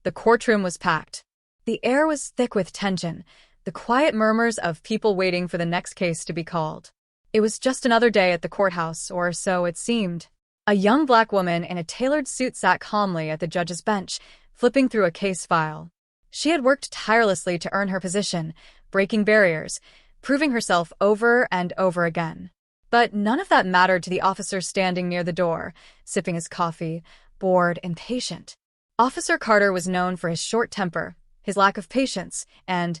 The courtroom was packed. The air was thick with tension, the quiet murmurs of people waiting for the next case to be called. It was just another day at the courthouse, or so it seemed. A young black woman in a tailored suit sat calmly at the judge's bench, flipping through a case file. She had worked tirelessly to earn her position, breaking barriers, proving herself over and over again. But none of that mattered to the officer standing near the door, sipping his coffee, bored and patient. Officer Carter was known for his short temper, his lack of patience, and,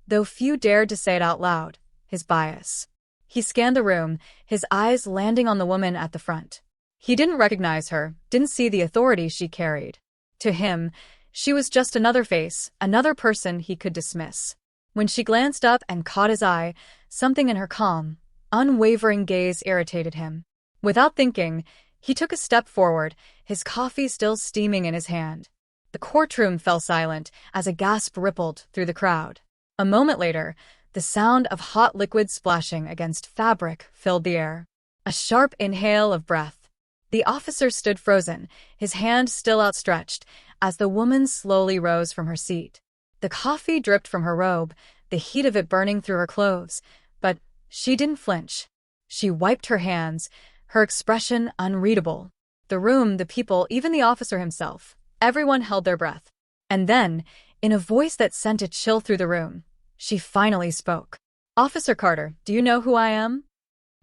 though few dared to say it out loud, his bias. He scanned the room, his eyes landing on the woman at the front. He didn't recognize her, didn't see the authority she carried. To him, she was just another face, another person he could dismiss. When she glanced up and caught his eye, something in her calm, unwavering gaze irritated him. Without thinking, he took a step forward, his coffee still steaming in his hand. The courtroom fell silent as a gasp rippled through the crowd. A moment later, the sound of hot liquid splashing against fabric filled the air. A sharp inhale of breath. The officer stood frozen, his hand still outstretched, as the woman slowly rose from her seat. The coffee dripped from her robe, the heat of it burning through her clothes, but she didn't flinch. She wiped her hands, her expression unreadable. The room, the people, even the officer himself, everyone held their breath. And then, in a voice that sent a chill through the room, she finally spoke. "Officer Carter, do you know who I am?"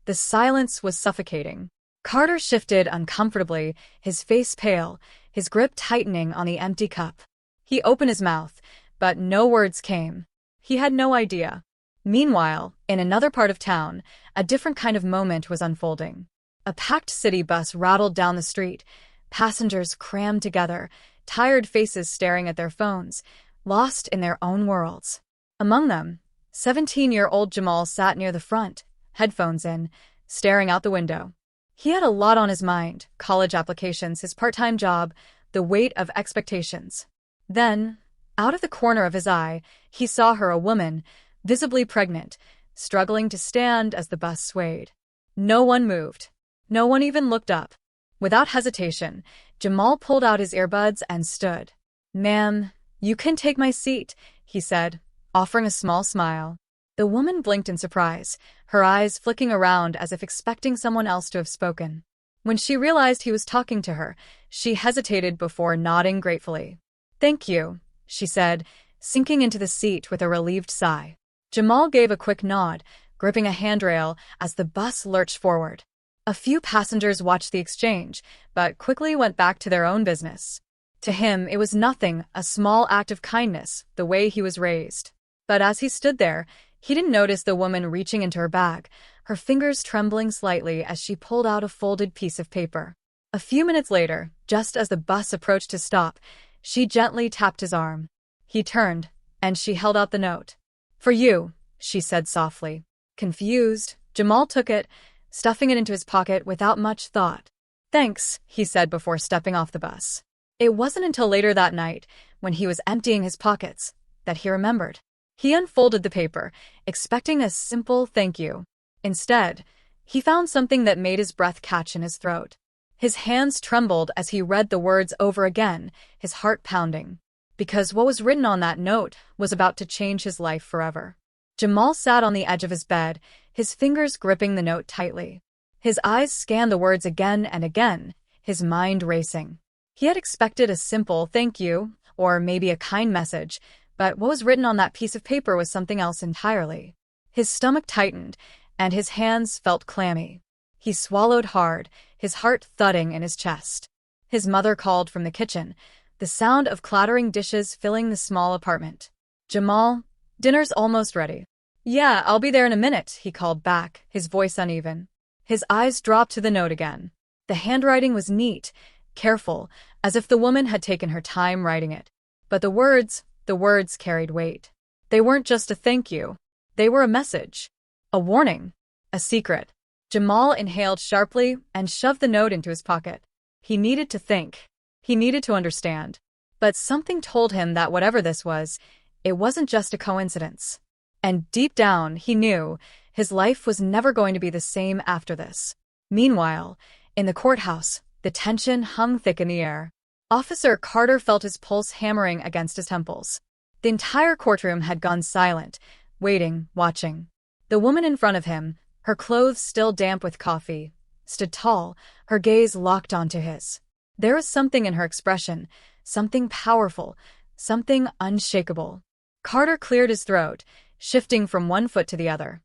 The silence was suffocating. Carter shifted uncomfortably, his face pale, his grip tightening on the empty cup. He opened his mouth, but no words came. He had no idea. Meanwhile, in another part of town, a different kind of moment was unfolding. A packed city bus rattled down the street, passengers crammed together, tired faces staring at their phones, lost in their own worlds. Among them, 17-year-old Jamal sat near the front, headphones in, staring out the window. He had a lot on his mind: college applications, his part-time job, the weight of expectations. Then, out of the corner of his eye, he saw her, a woman, visibly pregnant, struggling to stand as the bus swayed. No one moved. No one even looked up. Without hesitation, Jamal pulled out his earbuds and stood. "Ma'am, you can take my seat," he said, offering a small smile. The woman blinked in surprise, her eyes flicking around as if expecting someone else to have spoken. When she realized he was talking to her, she hesitated before nodding gratefully. "Thank you," she said, sinking into the seat with a relieved sigh. Jamal gave a quick nod, gripping a handrail as the bus lurched forward. A few passengers watched the exchange, but quickly went back to their own business. To him, it was nothing, a small act of kindness, the way he was raised. But as he stood there, he didn't notice the woman reaching into her bag, her fingers trembling slightly as she pulled out a folded piece of paper. A few minutes later, just as the bus approached to stop, she gently tapped his arm. He turned, and she held out the note. "For you," she said softly. Confused, Jamal took it, stuffing it into his pocket without much thought. "Thanks," he said before stepping off the bus. It wasn't until later that night, when he was emptying his pockets, that he remembered. He unfolded the paper, expecting a simple thank you. Instead, he found something that made his breath catch in his throat. His hands trembled as he read the words over again, his heart pounding. Because what was written on that note was about to change his life forever. Jamal sat on the edge of his bed, his fingers gripping the note tightly. His eyes scanned the words again and again, his mind racing. He had expected a simple thank you, or maybe a kind message, but what was written on that piece of paper was something else entirely. His stomach tightened, and his hands felt clammy. He swallowed hard, his heart thudding in his chest. His mother called from the kitchen, the sound of clattering dishes filling the small apartment. "Jamal, dinner's almost ready." "Yeah, I'll be there in a minute," he called back, his voice uneven. His eyes dropped to the note again. The handwriting was neat, careful, as if the woman had taken her time writing it. But the words carried weight. They weren't just a thank you. They were a message. A warning. A secret. Jamal inhaled sharply and shoved the note into his pocket. He needed to think. He needed to understand. But something told him that whatever this was, it wasn't just a coincidence. And deep down, he knew his life was never going to be the same after this. Meanwhile, in the courthouse, the tension hung thick in the air. Officer Carter felt his pulse hammering against his temples. The entire courtroom had gone silent, waiting, watching. The woman in front of him, her clothes still damp with coffee, stood tall, her gaze locked onto his. There was something in her expression, something powerful, something unshakable. Carter cleared his throat, shifting from one foot to the other.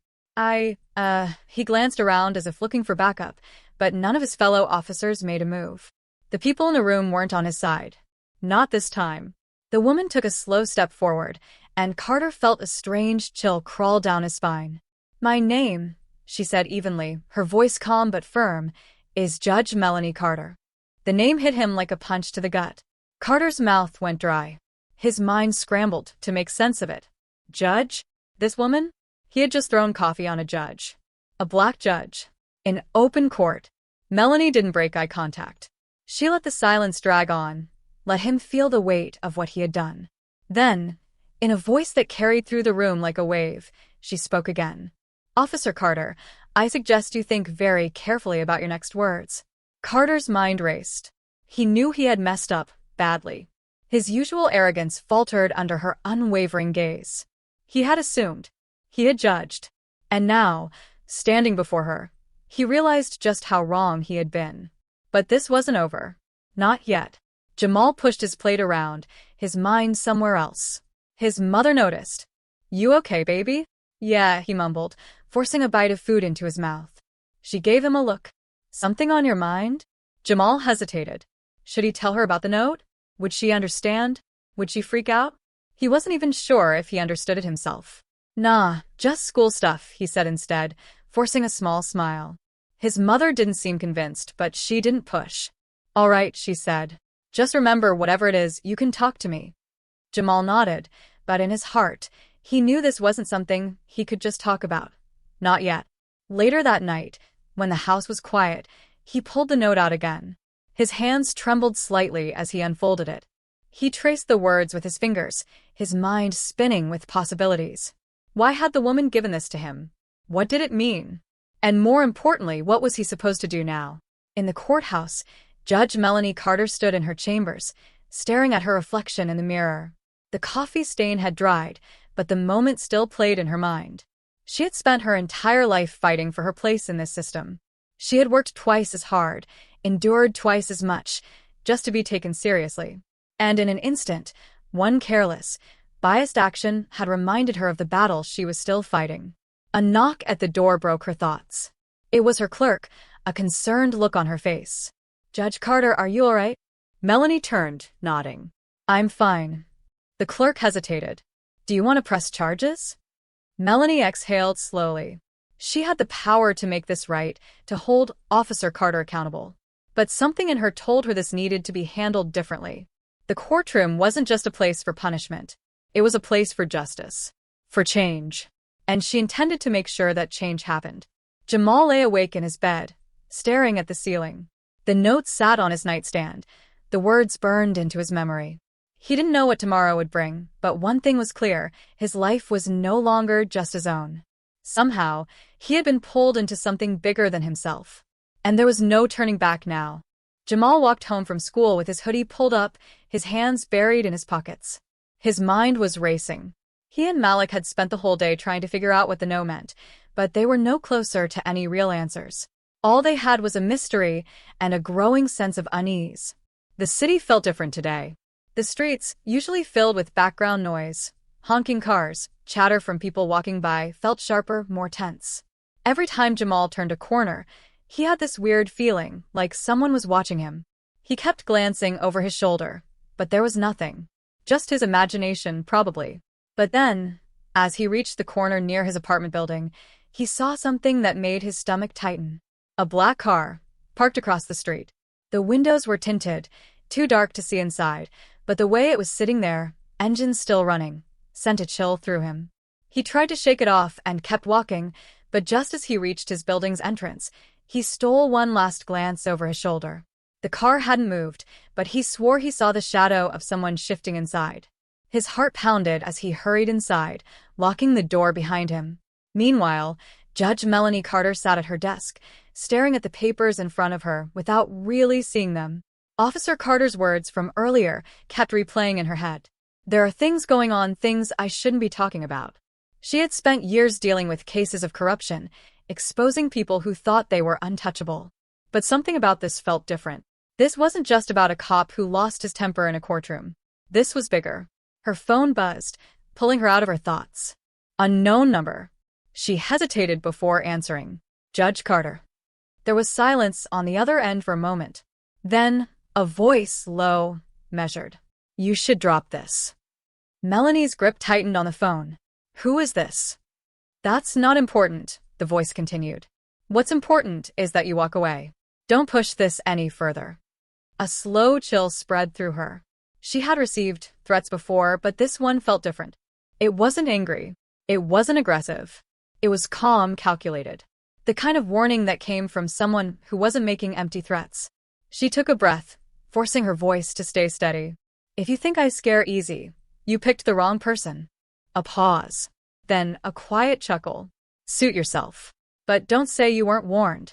He glanced around as if looking for backup, but none of his fellow officers made a move. The people in the room weren't on his side. Not this time. The woman took a slow step forward, and Carter felt a strange chill crawl down his spine. "My name," she said evenly, her voice calm but firm, "is Judge Melanie Carter." The name hit him like a punch to the gut. Carter's mouth went dry. His mind scrambled to make sense of it. Judge? This woman? He had just thrown coffee on a judge. A black judge. In open court. Melanie didn't break eye contact. She let the silence drag on, let him feel the weight of what he had done. Then, in a voice that carried through the room like a wave, she spoke again. "Officer Carter, I suggest you think very carefully about your next words." Carter's mind raced. He knew he had messed up badly. His usual arrogance faltered under her unwavering gaze. He had assumed. He had judged. And now, standing before her, he realized just how wrong he had been. But this wasn't over. Not yet. Jamal pushed his plate around, his mind somewhere else. His mother noticed. "You okay, baby?" "Yeah," he mumbled, forcing a bite of food into his mouth. She gave him a look. "Something on your mind?" Jamal hesitated. Should he tell her about the note? Would she understand? Would she freak out? He wasn't even sure if he understood it himself. "Nah, just school stuff," he said instead, forcing a small smile. His mother didn't seem convinced, but she didn't push. "All right," she said. "Just remember, whatever it is, you can talk to me." Jamal nodded, but in his heart, he knew this wasn't something he could just talk about. Not yet. Later that night, when the house was quiet, he pulled the note out again. His hands trembled slightly as he unfolded it. He traced the words with his fingers, his mind spinning with possibilities. Why had the woman given this to him? What did it mean? And more importantly, what was he supposed to do now? In the courthouse, Judge Melanie Carter stood in her chambers, staring at her reflection in the mirror. The coffee stain had dried, but the moment still played in her mind. She had spent her entire life fighting for her place in this system. She had worked twice as hard, endured twice as much, just to be taken seriously. And in an instant, one careless, biased action had reminded her of the battle she was still fighting. A knock at the door broke her thoughts. It was her clerk, a concerned look on her face. "Judge Carter, are you all right?" Melanie turned, nodding. "I'm fine." The clerk hesitated. "Do you want to press charges?" Melanie exhaled slowly. She had the power to make this right, to hold Officer Carter accountable. But something in her told her this needed to be handled differently. The courtroom wasn't just a place for punishment. It was a place for justice. For change. And she intended to make sure that change happened. Jamal lay awake in his bed, staring at the ceiling. The note sat on his nightstand. The words burned into his memory. He didn't know what tomorrow would bring, but one thing was clear: his life was no longer just his own. Somehow, he had been pulled into something bigger than himself. And there was no turning back now. Jamal walked home from school with his hoodie pulled up, his hands buried in his pockets. His mind was racing. He and Malik had spent the whole day trying to figure out what the no meant, but they were no closer to any real answers. All they had was a mystery and a growing sense of unease. The city felt different today. The streets, usually filled with background noise, honking cars, chatter from people walking by, felt sharper, more tense. Every time Jamal turned a corner, he had this weird feeling, like someone was watching him. He kept glancing over his shoulder, but there was nothing. Just his imagination, probably. But then, as he reached the corner near his apartment building, he saw something that made his stomach tighten. A black car, parked across the street. The windows were tinted, too dark to see inside, but the way it was sitting there, engines still running, sent a chill through him. He tried to shake it off and kept walking, but just as he reached his building's entrance, he stole one last glance over his shoulder. The car hadn't moved, but he swore he saw the shadow of someone shifting inside. His heart pounded as he hurried inside, locking the door behind him. Meanwhile, Judge Melanie Carter sat at her desk, staring at the papers in front of her without really seeing them. Officer Carter's words from earlier kept replaying in her head. There are things going on, things I shouldn't be talking about. She had spent years dealing with cases of corruption, exposing people who thought they were untouchable. But something about this felt different. This wasn't just about a cop who lost his temper in a courtroom. This was bigger. Her phone buzzed, pulling her out of her thoughts. Unknown number. She hesitated before answering. Judge Carter. There was silence on the other end for a moment. Then, a voice, low, measured. You should drop this. Melanie's grip tightened on the phone. Who is this? That's not important, the voice continued. What's important is that you walk away. Don't push this any further. A slow chill spread through her. She had received threats before, but this one felt different. It wasn't angry. It wasn't aggressive. It was calm, calculated. The kind of warning that came from someone who wasn't making empty threats. She took a breath, forcing her voice to stay steady. If you think I scare easy, you picked the wrong person. A pause. Then a quiet chuckle. Suit yourself. But don't say you weren't warned.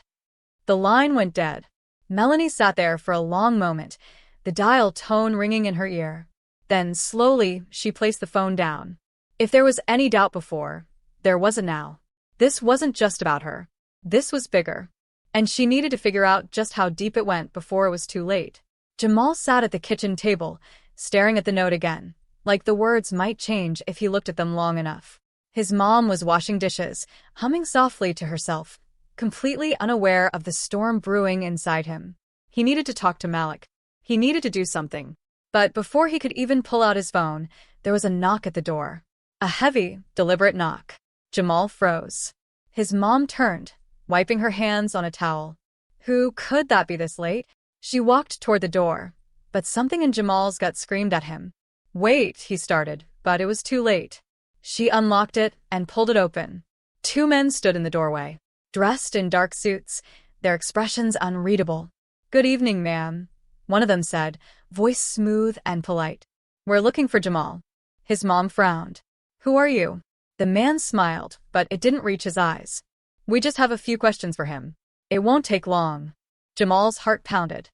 The line went dead. Melanie sat there for a long moment, the dial tone ringing in her ear. Then, slowly, she placed the phone down. If there was any doubt before, there wasn't now. This wasn't just about her. This was bigger. And she needed to figure out just how deep it went before it was too late. Jamal sat at the kitchen table, staring at the note again, like the words might change if he looked at them long enough. His mom was washing dishes, humming softly to herself, completely unaware of the storm brewing inside him. He needed to talk to Malik. He needed to do something. But before he could even pull out his phone, there was a knock at the door. A heavy, deliberate knock. Jamal froze. His mom turned, wiping her hands on a towel. Who could that be this late? She walked toward the door, but something in Jamal's gut screamed at him. Wait, he started, but it was too late. She unlocked it and pulled it open. Two men stood in the doorway, dressed in dark suits, their expressions unreadable. Good evening, ma'am, one of them said, voice smooth and polite. We're looking for Jamal. His mom frowned. Who are you? The man smiled, but it didn't reach his eyes. We just have a few questions for him. It won't take long. Jamal's heart pounded.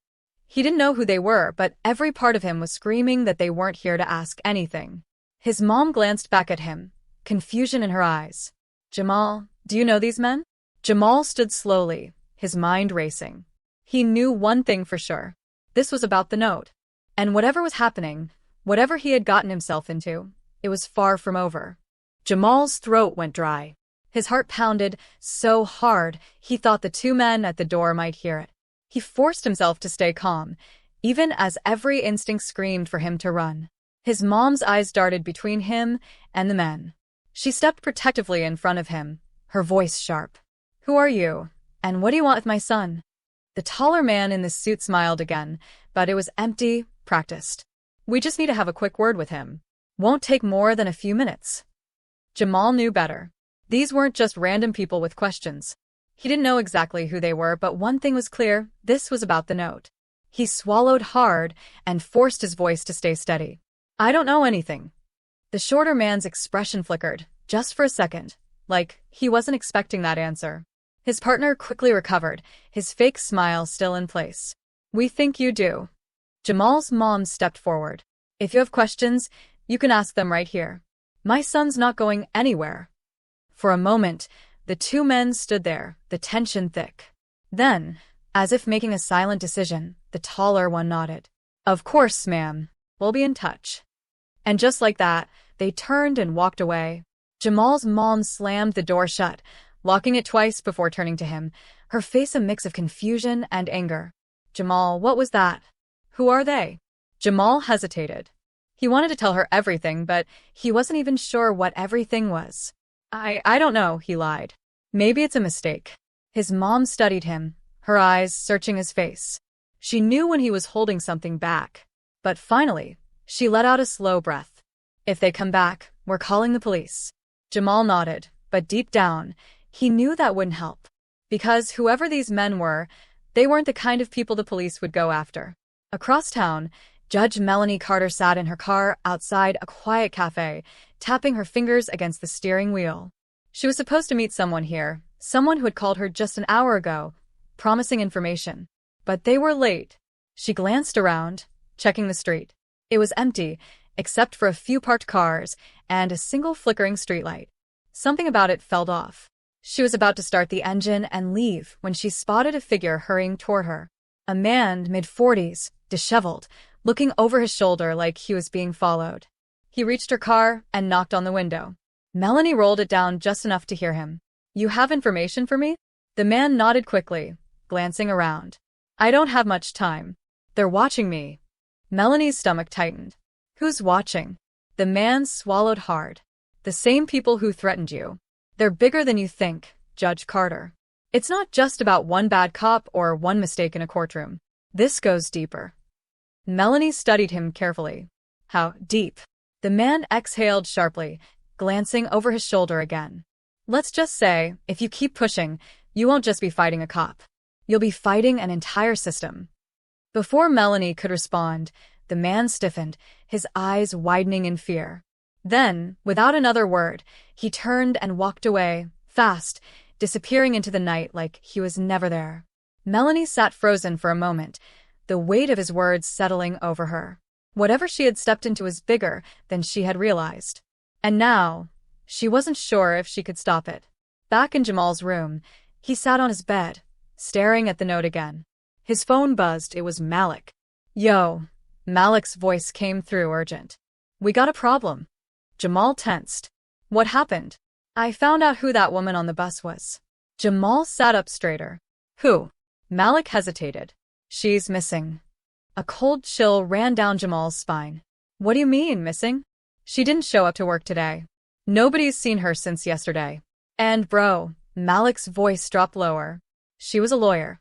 He didn't know who they were, but every part of him was screaming that they weren't here to ask anything. His mom glanced back at him, confusion in her eyes. Jamal, do you know these men? Jamal stood slowly, his mind racing. He knew one thing for sure. This was about the note. And whatever was happening, whatever he had gotten himself into, it was far from over. Jamal's throat went dry. His heart pounded so hard he thought the two men at the door might hear it. He forced himself to stay calm, even as every instinct screamed for him to run. His mom's eyes darted between him and the men. She stepped protectively in front of him, her voice sharp. Who are you? And what do you want with my son? The taller man in the suit smiled again, but it was empty, practiced. We just need to have a quick word with him. Won't take more than a few minutes. Jamal knew better. These weren't just random people with questions. He didn't know exactly who they were, but one thing was clear, this was about the note. He swallowed hard and forced his voice to stay steady. I don't know anything. The shorter man's expression flickered, just for a second, like he wasn't expecting that answer. His partner quickly recovered, his fake smile still in place. We think you do. Jamal's mom stepped forward. If you have questions, you can ask them right here. My son's not going anywhere. For a moment, the two men stood there, the tension thick. Then, as if making a silent decision, the taller one nodded. Of course, ma'am. We'll be in touch. And just like that, they turned and walked away. Jamal's mom slammed the door shut, locking it twice before turning to him, her face a mix of confusion and anger. Jamal, what was that? Who are they? Jamal hesitated. He wanted to tell her everything, but he wasn't even sure what everything was. I don't know, he lied. Maybe it's a mistake. His mom studied him, her eyes searching his face. She knew when he was holding something back. But finally, she let out a slow breath. If they come back, we're calling the police. Jamal nodded, but deep down, he knew that wouldn't help. Because whoever these men were, they weren't the kind of people the police would go after. Across town, Judge Melanie Carter sat in her car outside a quiet cafe, tapping her fingers against the steering wheel. She was supposed to meet someone here, someone who had called her just an hour ago, promising information. But they were late. She glanced around, checking the street. It was empty, except for a few parked cars and a single flickering streetlight. Something about it felt off. She was about to start the engine and leave when she spotted a figure hurrying toward her. A man, mid-40s, disheveled, looking over his shoulder like he was being followed. He reached her car and knocked on the window. Melanie rolled it down just enough to hear him. "You have information for me?" The man nodded quickly, glancing around. "I don't have much time. They're watching me." Melanie's stomach tightened. "Who's watching?" The man swallowed hard. "The same people who threatened you. They're bigger than you think, Judge Carter. It's not just about one bad cop or one mistake in a courtroom. This goes deeper." Melanie studied him carefully. "How deep?" The man exhaled sharply, glancing over his shoulder again. "Let's just say, if you keep pushing, you won't just be fighting a cop. You'll be fighting an entire system." Before Melanie could respond, the man stiffened, his eyes widening in fear. Then, without another word, he turned and walked away, fast, disappearing into the night like he was never there. Melanie sat frozen for a moment, the weight of his words settling over her. Whatever she had stepped into was bigger than she had realized. And now, she wasn't sure if she could stop it. Back in Jamal's room, he sat on his bed, staring at the note again. His phone buzzed. It was Malik. "Yo." Malik's voice came through urgent. "We got a problem." Jamal tensed. "What happened?" "I found out who that woman on the bus was." Jamal sat up straighter. "Who?" Malik hesitated. "She's missing." A cold chill ran down Jamal's spine. "What do you mean, missing?" "She didn't show up to work today. Nobody's seen her since yesterday. And bro," Malik's voice dropped lower, "she was a lawyer."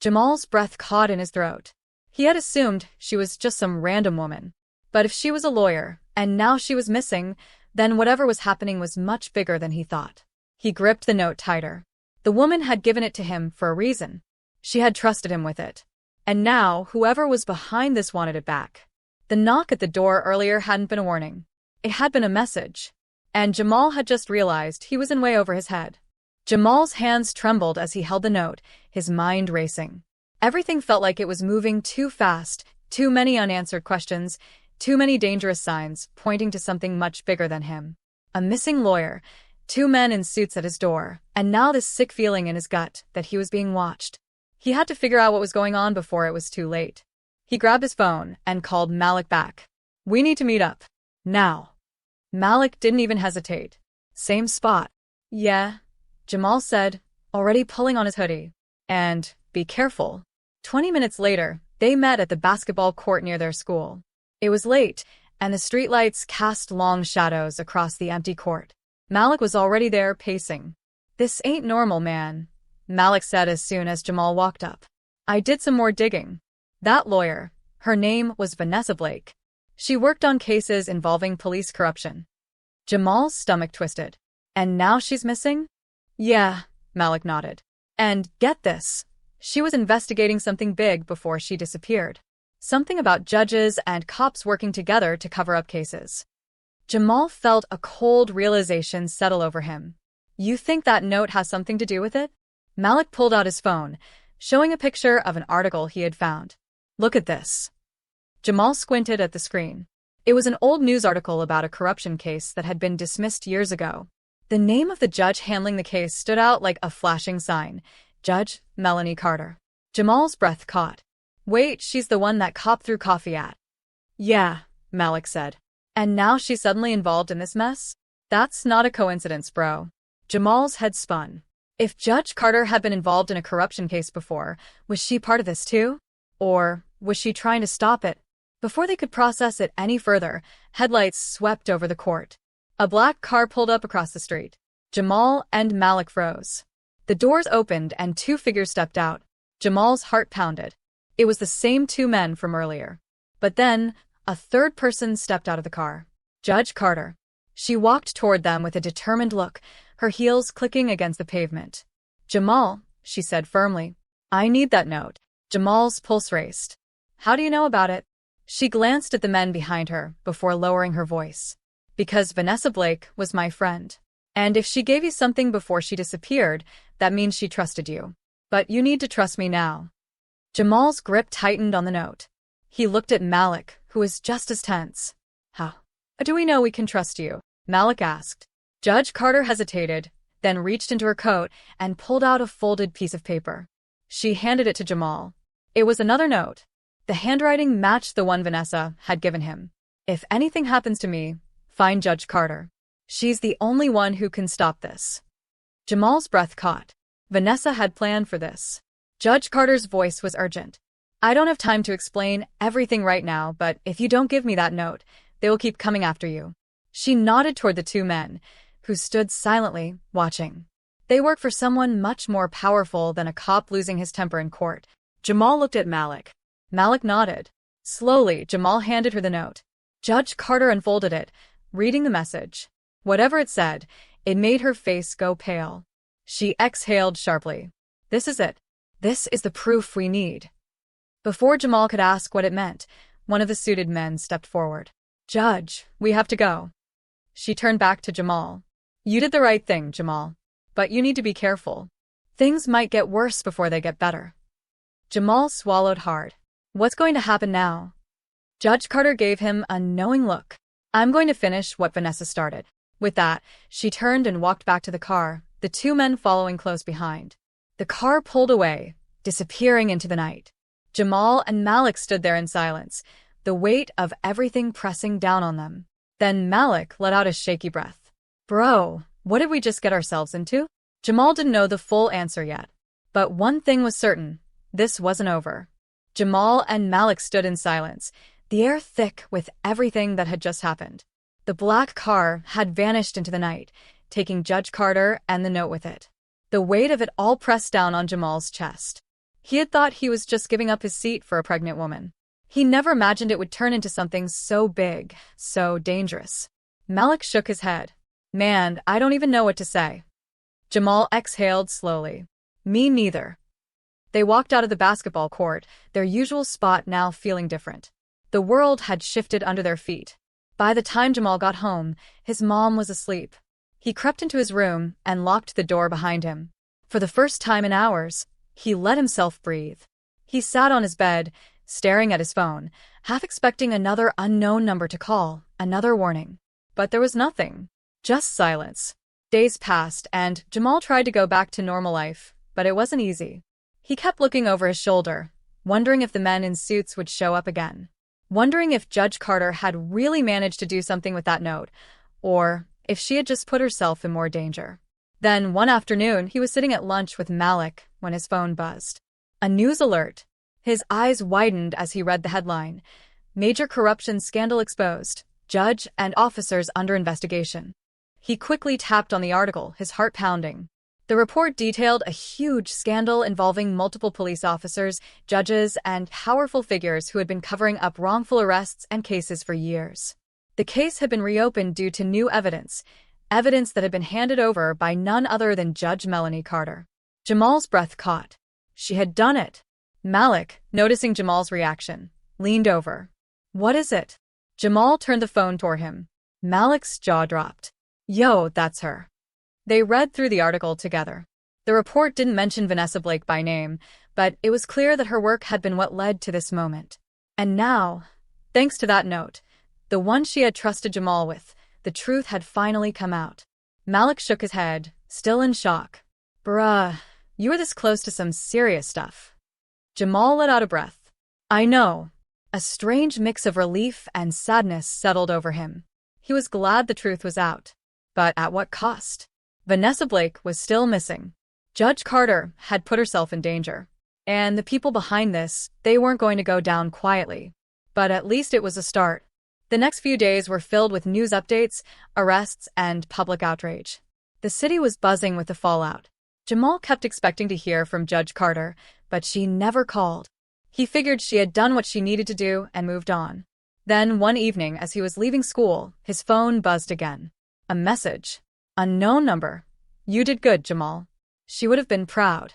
Jamal's breath caught in his throat. He had assumed she was just some random woman. But if she was a lawyer, and now she was missing, then whatever was happening was much bigger than he thought. He gripped the note tighter. The woman had given it to him for a reason. She had trusted him with it. And now, whoever was behind this wanted it back. The knock at the door earlier hadn't been a warning. It had been a message. And Jamal had just realized he was in way over his head. Jamal's hands trembled as he held the note, his mind racing. Everything felt like it was moving too fast, too many unanswered questions, too many dangerous signs pointing to something much bigger than him. A missing lawyer, 2 men in suits at his door, and now this sick feeling in his gut that he was being watched. He had to figure out what was going on before it was too late. He grabbed his phone and called Malik back. "We need to meet up. Now." Malik didn't even hesitate. "Same spot." "Yeah," Jamal said, already pulling on his hoodie. "And be careful." 20 minutes later, they met at the basketball court near their school. It was late, and the streetlights cast long shadows across the empty court. Malik was already there, pacing. "This ain't normal, man," Malik said as soon as Jamal walked up. "I did some more digging. That lawyer, her name was Vanessa Blake. She worked on cases involving police corruption." Jamal's stomach twisted. "And now she's missing?" "Yeah," Malik nodded. "And get this, she was investigating something big before she disappeared. Something about judges and cops working together to cover up cases." Jamal felt a cold realization settle over him. "You think that note has something to do with it?" Malik pulled out his phone, showing a picture of an article he had found. "Look at this." Jamal squinted at the screen. It was an old news article about a corruption case that had been dismissed years ago. The name of the judge handling the case stood out like a flashing sign. Judge Melanie Carter. Jamal's breath caught. "Wait, she's the one that cop threw coffee at." "Yeah," Malik said. "And now she's suddenly involved in this mess?" "That's not a coincidence, bro." Jamal's head spun. If Judge Carter had been involved in a corruption case before, was she part of this too? Or was she trying to stop it? Before they could process it any further, headlights swept over the court. A black car pulled up across the street. Jamal and Malik froze. The doors opened and 2 figures stepped out. Jamal's heart pounded. It was the same 2 men from earlier. But then, a third person stepped out of the car. Judge Carter. She walked toward them with a determined look, her heels clicking against the pavement. "Jamal," she said firmly. "I need that note." Jamal's pulse raced. "How do you know about it?" She glanced at the men behind her before lowering her voice. "Because Vanessa Blake was my friend. And if she gave you something before she disappeared, that means she trusted you. But you need to trust me now." Jamal's grip tightened on the note. He looked at Malik, who was just as tense. How do we know we can trust you? Malik asked. Judge Carter hesitated, then reached into her coat and pulled out a folded piece of paper. She handed it to Jamal. It was another note. The handwriting matched the one Vanessa had given him. If anything happens to me, find Judge Carter. She's the only one who can stop this. Jamal's breath caught. Vanessa had planned for this. Judge Carter's voice was urgent. I don't have time to explain everything right now, but if you don't give me that note, they will keep coming after you. She nodded toward the two men, who stood silently, watching. They work for someone much more powerful than a cop losing his temper in court. Jamal looked at Malik. Malik nodded. Slowly, Jamal handed her the note. Judge Carter unfolded it, reading the message. Whatever it said, it made her face go pale. She exhaled sharply. This is it. This is the proof we need. Before Jamal could ask what it meant, one of the suited men stepped forward. Judge, we have to go. She turned back to Jamal. You did the right thing, Jamal. But you need to be careful. Things might get worse before they get better. Jamal swallowed hard. What's going to happen now? Judge Carter gave him a knowing look. I'm going to finish what Vanessa started. With that, she turned and walked back to the car, the two men following close behind. The car pulled away, disappearing into the night. Jamal and Malik stood there in silence, the weight of everything pressing down on them. Then Malik let out a shaky breath. Bro, what did we just get ourselves into? Jamal didn't know the full answer yet. But one thing was certain, this wasn't over. Jamal and Malik stood in silence, the air thick with everything that had just happened. The black car had vanished into the night, taking Judge Carter and the note with it. The weight of it all pressed down on Jamal's chest. He had thought he was just giving up his seat for a pregnant woman. He never imagined it would turn into something so big, so dangerous. Malik shook his head. Man, I don't even know what to say. Jamal exhaled slowly. Me neither. They walked out of the basketball court, their usual spot now feeling different. The world had shifted under their feet. By the time Jamal got home, his mom was asleep. He crept into his room and locked the door behind him. For the first time in hours, he let himself breathe. He sat on his bed, staring at his phone, half expecting another unknown number to call, another warning. But there was nothing. Just silence. Days passed, and Jamal tried to go back to normal life, but it wasn't easy. He kept looking over his shoulder, wondering if the men in suits would show up again. Wondering if Judge Carter had really managed to do something with that note, or if she had just put herself in more danger. Then, one afternoon, he was sitting at lunch with Malik when his phone buzzed. A news alert. His eyes widened as he read the headline. Major corruption scandal exposed. Judge and officers under investigation. He quickly tapped on the article, his heart pounding. The report detailed a huge scandal involving multiple police officers, judges, and powerful figures who had been covering up wrongful arrests and cases for years. The case had been reopened due to new evidence that had been handed over by none other than Judge Melanie Carter. Jamal's breath caught. She had done it. Malik, noticing Jamal's reaction, leaned over. What is it? Jamal turned the phone toward him. Malik's jaw dropped. Yo, that's her. They read through the article together. The report didn't mention Vanessa Blake by name, but it was clear that her work had been what led to this moment. And now, thanks to that note, the one she had trusted Jamal with, the truth had finally come out. Malik shook his head, still in shock. Bruh, you were this close to some serious stuff. Jamal let out a breath. I know. A strange mix of relief and sadness settled over him. He was glad the truth was out. But at what cost? Vanessa Blake was still missing. Judge Carter had put herself in danger. And the people behind this, they weren't going to go down quietly. But at least it was a start. The next few days were filled with news updates, arrests, and public outrage. The city was buzzing with the fallout. Jamal kept expecting to hear from Judge Carter, but she never called. He figured she had done what she needed to do and moved on. Then, one evening, as he was leaving school, his phone buzzed again. A message. Unknown number. You did good, Jamal. She would have been proud.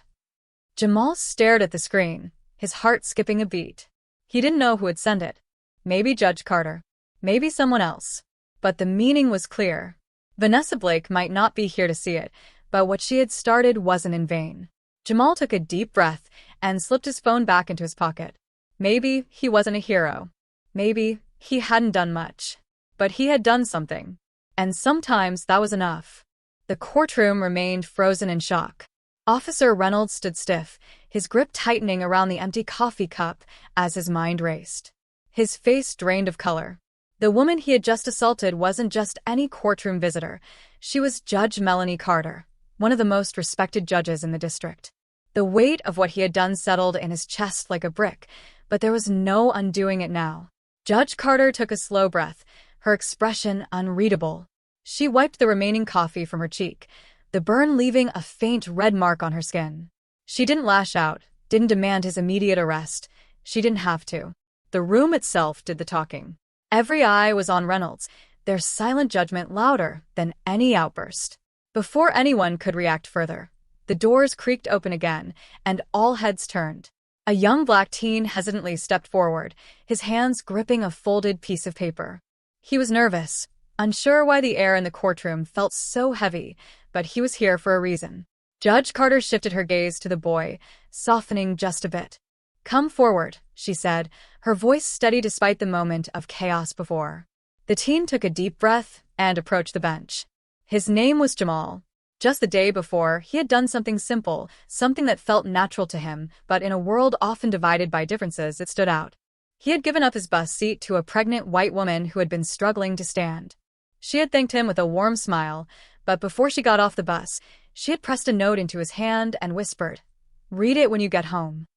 Jamal stared at the screen, his heart skipping a beat. He didn't know who had sent it. Maybe Judge Carter. Maybe someone else. But the meaning was clear. Vanessa Blake might not be here to see it, but what she had started wasn't in vain. Jamal took a deep breath and slipped his phone back into his pocket. Maybe he wasn't a hero. Maybe he hadn't done much. But he had done something. And sometimes that was enough. The courtroom remained frozen in shock. Officer Reynolds stood stiff, his grip tightening around the empty coffee cup as his mind raced. His face drained of color. The woman he had just assaulted wasn't just any courtroom visitor. She was Judge Melanie Carter, one of the most respected judges in the district. The weight of what he had done settled in his chest like a brick, but there was no undoing it now. Judge Carter took a slow breath, her expression unreadable. She wiped the remaining coffee from her cheek, the burn leaving a faint red mark on her skin. She didn't lash out, didn't demand his immediate arrest. She didn't have to. The room itself did the talking. Every eye was on Reynolds, their silent judgment louder than any outburst. Before anyone could react further, the doors creaked open again, and all heads turned. A young black teen hesitantly stepped forward, his hands gripping a folded piece of paper. He was nervous, unsure why the air in the courtroom felt so heavy, but he was here for a reason. Judge Carter shifted her gaze to the boy, softening just a bit. "Come forward," she said, her voice steady despite the moment of chaos before. The teen took a deep breath and approached the bench. His name was Jamal. Just the day before, he had done something simple, something that felt natural to him, but in a world often divided by differences, it stood out. He had given up his bus seat to a pregnant white woman who had been struggling to stand. She had thanked him with a warm smile, but before she got off the bus, she had pressed a note into his hand and whispered, "Read it when you get home."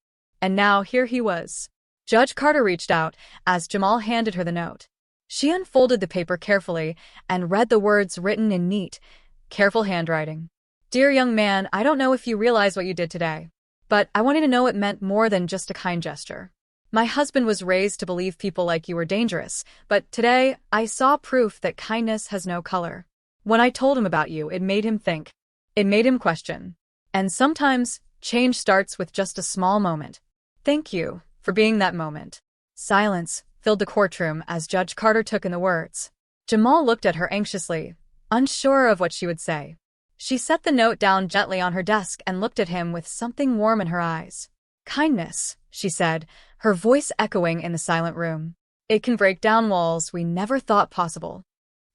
And now here he was. Judge Carter reached out as Jamal handed her the note. She unfolded the paper carefully and read the words written in neat, careful handwriting. "Dear young man, I don't know if you realize what you did today, but I wanted to know it meant more than just a kind gesture. My husband was raised to believe people like you were dangerous, but today I saw proof that kindness has no color. When I told him about you, it made him think. It made him question. And sometimes, change starts with just a small moment. Thank you for being that moment." Silence filled the courtroom as Judge Carter took in the words. Jamal looked at her anxiously, unsure of what she would say. She set the note down gently on her desk and looked at him with something warm in her eyes. "Kindness," she said, her voice echoing in the silent room. "It can break down walls we never thought possible."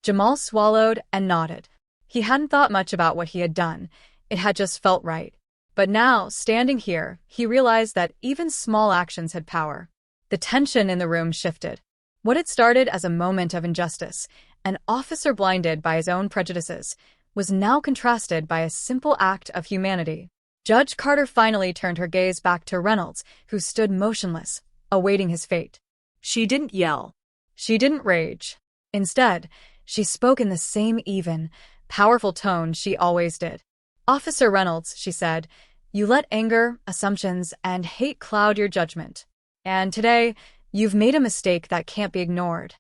Jamal swallowed and nodded. He hadn't thought much about what he had done. It had just felt right. But now, standing here, he realized that even small actions had power. The tension in the room shifted. What had started as a moment of injustice, an officer blinded by his own prejudices, was now contrasted by a simple act of humanity. Judge Carter finally turned her gaze back to Reynolds, who stood motionless, awaiting his fate. She didn't yell. She didn't rage. Instead, she spoke in the same even, powerful tone she always did. "Officer Reynolds," she said, "you let anger, assumptions, and hate cloud your judgment. And today, you've made a mistake that can't be ignored."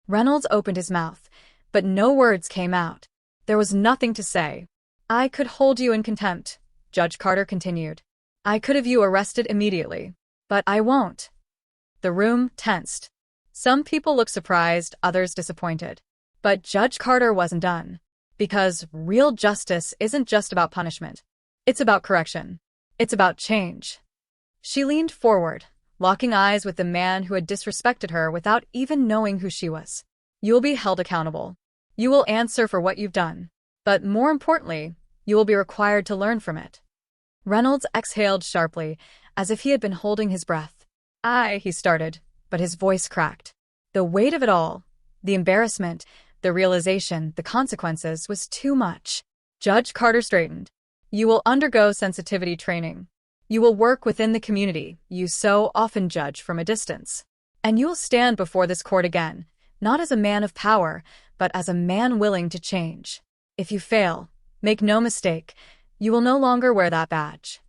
Reynolds opened his mouth, but no words came out. There was nothing to say. "I could hold you in contempt," Judge Carter continued. "I could have you arrested immediately. But I won't." The room tensed. Some people looked surprised, others disappointed. But Judge Carter wasn't done. Because real justice isn't just about punishment. It's about correction. It's about change. She leaned forward, locking eyes with the man who had disrespected her without even knowing who she was. "You'll be held accountable. You will answer for what you've done. But more importantly, you will be required to learn from it." Reynolds exhaled sharply, as if he had been holding his breath. He started, but his voice cracked. The weight of it all, the embarrassment, the realization, the consequences, was too much. Judge Carter straightened. "You will undergo sensitivity training. You will work within the community you so often judge from a distance. And you will stand before this court again, not as a man of power, but as a man willing to change. If you fail, make no mistake, you will no longer wear that badge."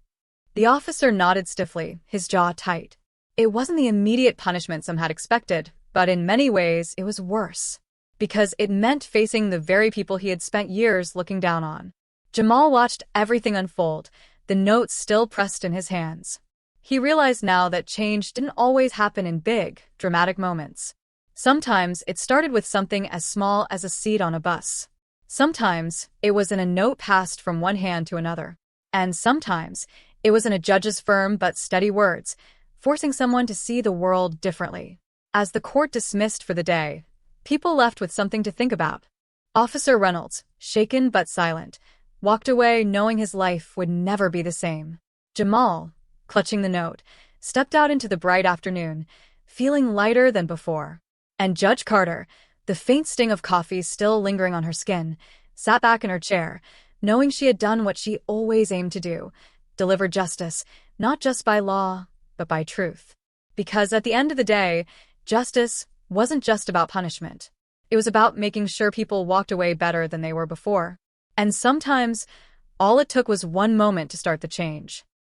The officer nodded stiffly, his jaw tight. It wasn't the immediate punishment some had expected, but in many ways it was worse. Because it meant facing the very people he had spent years looking down on. Jamal watched everything unfold, the notes still pressed in his hands. He realized now that change didn't always happen in big, dramatic moments. Sometimes it started with something as small as a seat on a bus. Sometimes it was in a note passed from one hand to another. And sometimes It was in a judge's firm but steady words, forcing someone to see the world differently. As the court dismissed for the day, people left with something to think about. Officer Reynolds, shaken but silent, walked away knowing his life would never be the same. Jamal, clutching the note, stepped out into the bright afternoon, feeling lighter than before. And Judge Carter, the faint sting of coffee still lingering on her skin, sat back in her chair, knowing she had done what she always aimed to do, deliver justice, not just by law, but by truth. Because at the end of the day, justice wasn't just about punishment. It was about making sure people walked away better than they were before. And sometimes, all it took was one moment to start the change.